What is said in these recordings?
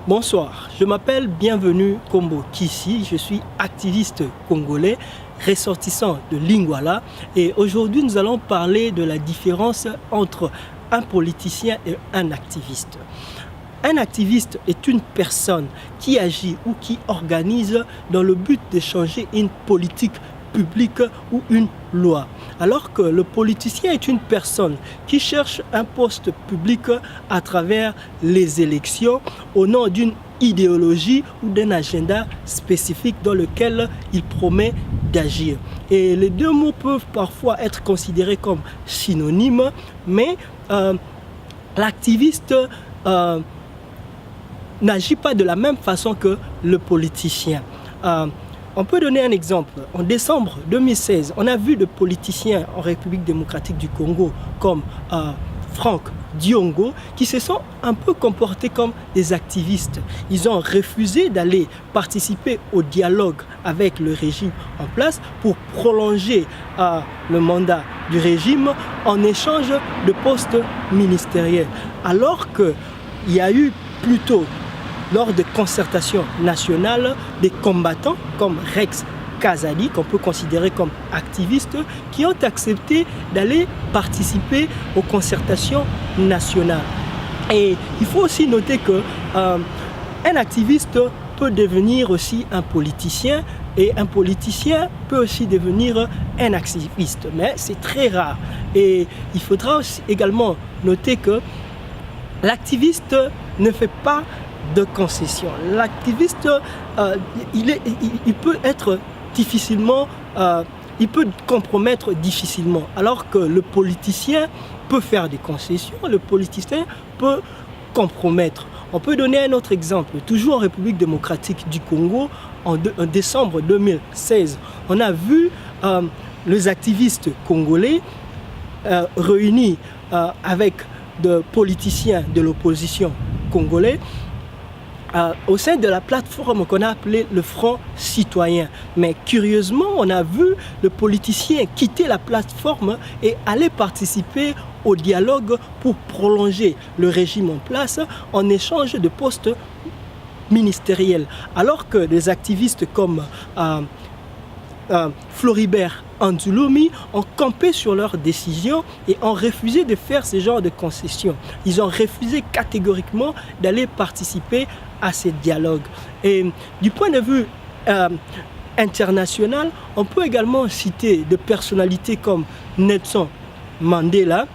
Bonsoir, je m'appelle Bienvenu Kombo Kissi, je suis activiste congolais, ressortissant de Lingwala et aujourd'hui nous allons parler de la différence entre un politicien et un activiste. Un activiste est une personne qui agit ou qui organise dans le but de changer une politique publique ou une loi. Alors que le politicien est une personne qui cherche un poste public à travers les élections au nom d'une idéologie ou d'un agenda spécifique dans lequel il promet d'agir. Et les deux mots peuvent parfois être considérés comme synonymes, mais l'activiste n'agit pas de la même façon que le politicien. On peut donner un exemple. En décembre 2016, on a vu des politiciens en République démocratique du Congo comme Franck Diongo qui se sont un peu comportés comme des activistes. Ils ont refusé d'aller participer au dialogue avec le régime en place pour prolonger le mandat du régime en échange de postes ministériels. Alors qu'il y a eu plutôt lors de concertations nationales, des combattants comme Rex Kazadi, qu'on peut considérer comme activistes, qui ont accepté d'aller participer aux concertations nationales. Et il faut aussi noter qu'un activiste peut devenir aussi un politicien et un politicien peut aussi devenir un activiste, mais c'est très rare. Et il faudra aussi également noter que l'activiste ne fait pas de concession. L'activiste, il peut être difficilement, il peut compromettre difficilement, alors que le politicien peut faire des concessions, le politicien peut compromettre. On peut donner un autre exemple, toujours en République démocratique du Congo, en décembre 2016, on a vu les activistes congolais réunis avec des politiciens de l'opposition congolais au sein de la plateforme qu'on a appelée le Front Citoyen. Mais curieusement, on a vu le politicien quitter la plateforme et aller participer au dialogue pour prolonger le régime en place en échange de postes ministériels. Alors que des activistes comme Floribert Anzulumi ont campé sur leur décision et ont refusé de faire ce genre de concessions. Ils ont refusé catégoriquement d'aller participer à ces dialogues. Et du point de vue international, on peut également citer des personnalités comme Nelson Mandela,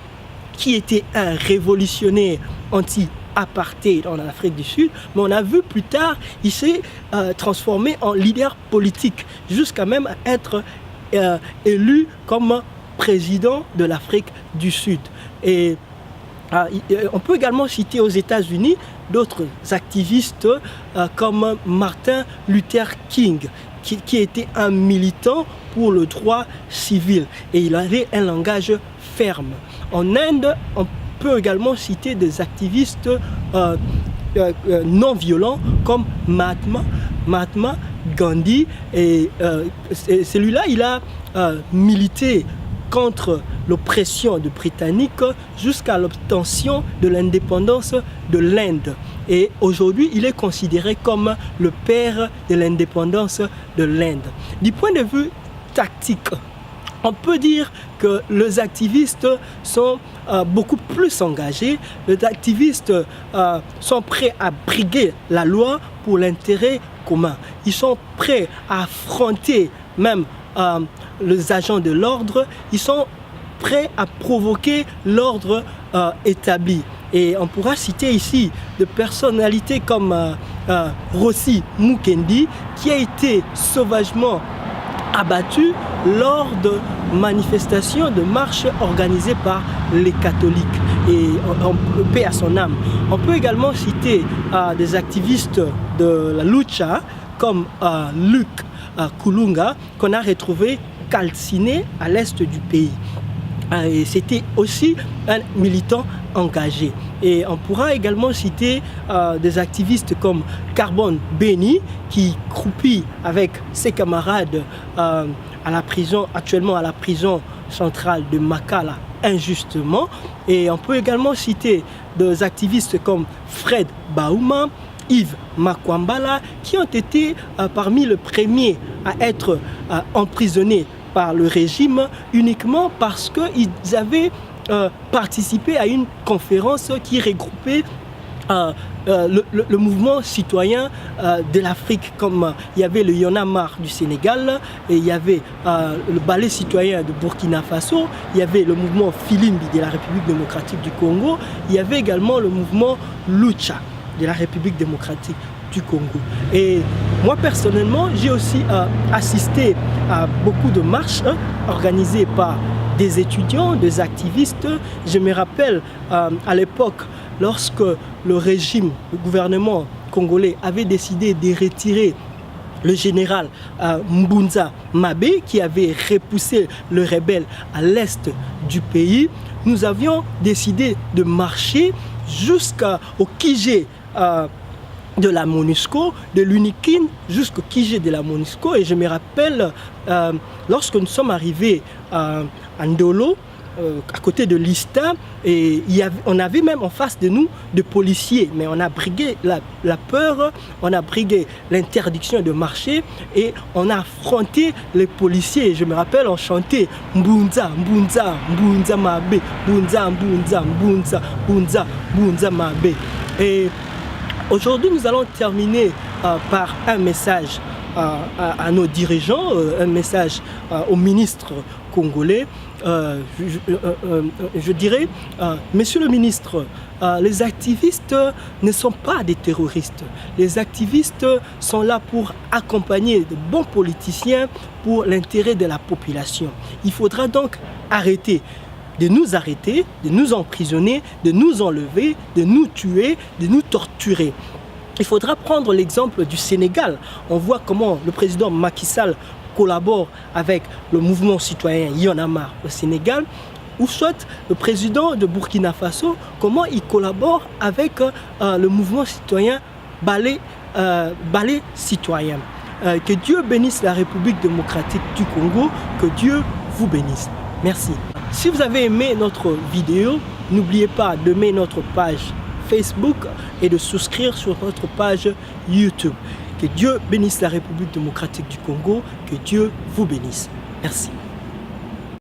qui était un révolutionnaire anti-apartheid en Afrique du Sud, mais on a vu plus tard, il s'est transformé en leader politique, jusqu'à même être élu comme président de l'Afrique du Sud. Et on peut également citer aux États-Unis d'autres activistes comme Martin Luther King, qui était un militant pour le droit civil et il avait un langage ferme. En Inde, on peut également citer des activistes non violents comme Mahatma Gandhi et celui-là il a milité contre l'oppression des Britanniques jusqu'à l'obtention de l'indépendance de l'Inde. Et aujourd'hui, il est considéré comme le père de l'indépendance de l'Inde. Du point de vue tactique, on peut dire que les activistes sont beaucoup plus engagés. Les activistes sont prêts à briguer la loi pour l'intérêt commun. Ils sont prêts à affronter même les agents de l'ordre. Ils sont prêts à provoquer l'ordre établi. Et on pourra citer ici des personnalités comme Rossi Mukendi, qui a été sauvagement abattu lors de manifestations, de marches organisées par les catholiques. Et on paie à son âme. On peut également citer des activistes de la lucha comme Luc Kulunga, qu'on a retrouvé calciné à l'est du pays. Et c'était aussi un militant engagé. Et on pourra également citer des activistes comme Carbone Béni, qui croupit avec ses camarades à la prison, actuellement à la prison centrale de Makala, injustement. Et on peut également citer des activistes comme Fred Baouma, Yves Makwambala, qui ont été parmi les premiers à être emprisonnés par le régime uniquement parce qu'ils avaient participé à une conférence qui regroupait le mouvement citoyen de l'Afrique, comme il y avait le Y'en a marre du Sénégal, et il y avait le ballet citoyen de Burkina Faso, il y avait le mouvement Filimbi de la République démocratique du Congo, il y avait également le mouvement Lucha de la République démocratique du Congo. Et moi personnellement, j'ai aussi assisté à beaucoup de marches organisées par des étudiants, des activistes. Je me rappelle à l'époque, lorsque le régime, le gouvernement congolais avait décidé de retirer le général Mbunza Mabé, qui avait repoussé le rebelle à l'est du pays, nous avions décidé de marcher jusqu'au Kijé de la MONUSCO, de l'UNIKIN jusqu'au Kijé de la MONUSCO. Et je me rappelle, lorsque nous sommes arrivés à Ndolo, à côté de Lista, et on avait même en face de nous des policiers, mais on a brigué la peur, on a brigué l'interdiction de marcher et on a affronté les policiers. Je me rappelle, on chantait Mbunza, Mbunza, Mbunza Mabé, Mbunza, Mbunza, Mbunza, Mbunza, Mbunza Mabé. Et aujourd'hui, nous allons terminer par un message à nos dirigeants, un message au ministre congolais. Je dirais, monsieur le ministre, les activistes ne sont pas des terroristes. Les activistes sont là pour accompagner de bons politiciens pour l'intérêt de la population. Il faudra donc arrêter, de nous emprisonner, de nous enlever, de nous tuer, de nous torturer. Il faudra prendre l'exemple du Sénégal. On voit comment le président Macky Sall collabore avec le mouvement citoyen Y'en a marre au Sénégal, ou soit le président de Burkina Faso, comment il collabore avec le mouvement citoyen Ballet citoyen. Que Dieu bénisse la République démocratique du Congo, que Dieu vous bénisse. Merci. Si vous avez aimé notre vidéo, n'oubliez pas d'aimer notre page Facebook et de souscrire sur notre page YouTube. Que Dieu bénisse la République démocratique du Congo, que Dieu vous bénisse. Merci.